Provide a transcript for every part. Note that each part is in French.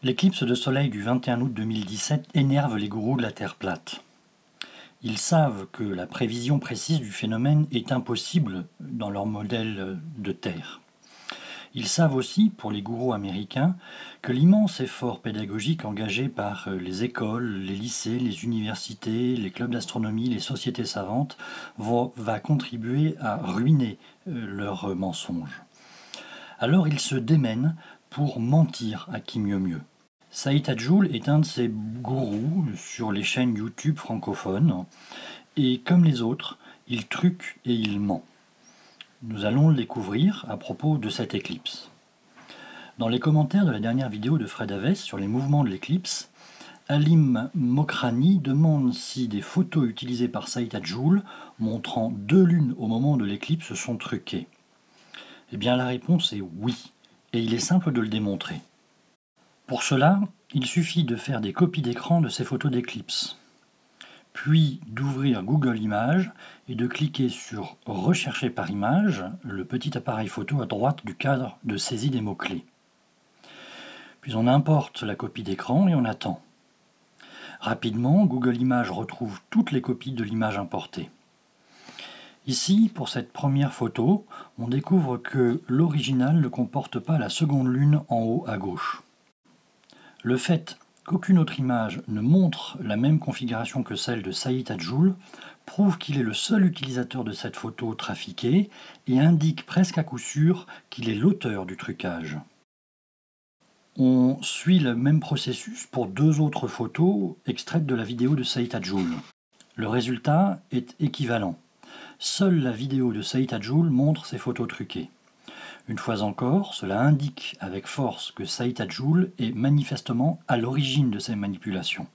L'éclipse de soleil du 21 août 2017 énerve les gourous de la Terre plate. Ils savent que la prévision précise du phénomène est impossible dans leur modèle de Terre. Ils savent aussi, pour les gourous américains, que l'immense effort pédagogique engagé par les écoles, les lycées, les universités, les clubs d'astronomie, les sociétés savantes va contribuer à ruiner leurs mensonges. Alors ils se démènent pour mentir à qui mieux mieux. Saïd Hadjoul est un de ces gourous sur les chaînes YouTube francophones, et comme les autres, il truque et il ment. Nous allons le découvrir à propos de cette éclipse. Dans les commentaires de la dernière vidéo de Fred Havès sur les mouvements de l'éclipse, Halim Mokrani demande si des photos utilisées par Saïd Hadjoul montrant deux lunes au moment de l'éclipse sont truquées. Eh bien la réponse est oui, et il est simple de le démontrer. Pour cela, il suffit de faire des copies d'écran de ces photos d'éclipse, puis d'ouvrir Google Images et de cliquer sur « Rechercher par image », le petit appareil photo à droite du cadre de saisie des mots-clés. Puis on importe la copie d'écran et on attend. Rapidement, Google Images retrouve toutes les copies de l'image importée. Ici, pour cette première photo, on découvre que l'original ne comporte pas la seconde lune en haut à gauche. Le fait qu'aucune autre image ne montre la même configuration que celle de Saïd Hadjoul prouve qu'il est le seul utilisateur de cette photo trafiquée et indique presque à coup sûr qu'il est l'auteur du trucage. On suit le même processus pour deux autres photos extraites de la vidéo de Saïd Hadjoul. Le résultat est équivalent. Seule la vidéo de Saïd Hadjoul montre ces photos truquées. Une fois encore, cela indique avec force que Saïd Hadjoul est manifestement à l'origine de ces manipulations.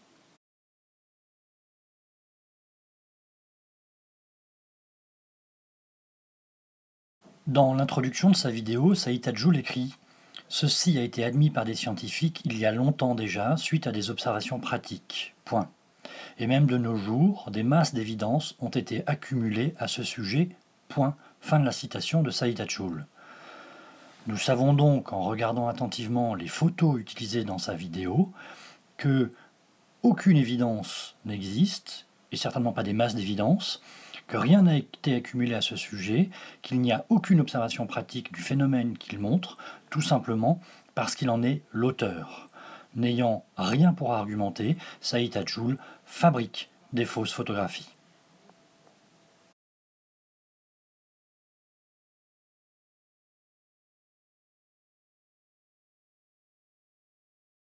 Dans l'introduction de sa vidéo, Saïd Hadjoul écrit « Ceci a été admis par des scientifiques il y a longtemps déjà, suite à des observations pratiques. Point. Et même de nos jours, des masses d'évidences ont été accumulées à ce sujet. Point. » Fin de la citation de Saïd Hadjoul. Nous savons donc, en regardant attentivement les photos utilisées dans sa vidéo, que aucune évidence n'existe, et certainement pas des masses d'évidence, que rien n'a été accumulé à ce sujet, qu'il n'y a aucune observation pratique du phénomène qu'il montre, tout simplement parce qu'il en est l'auteur. N'ayant rien pour argumenter, Saïd Hadjoul fabrique des fausses photographies.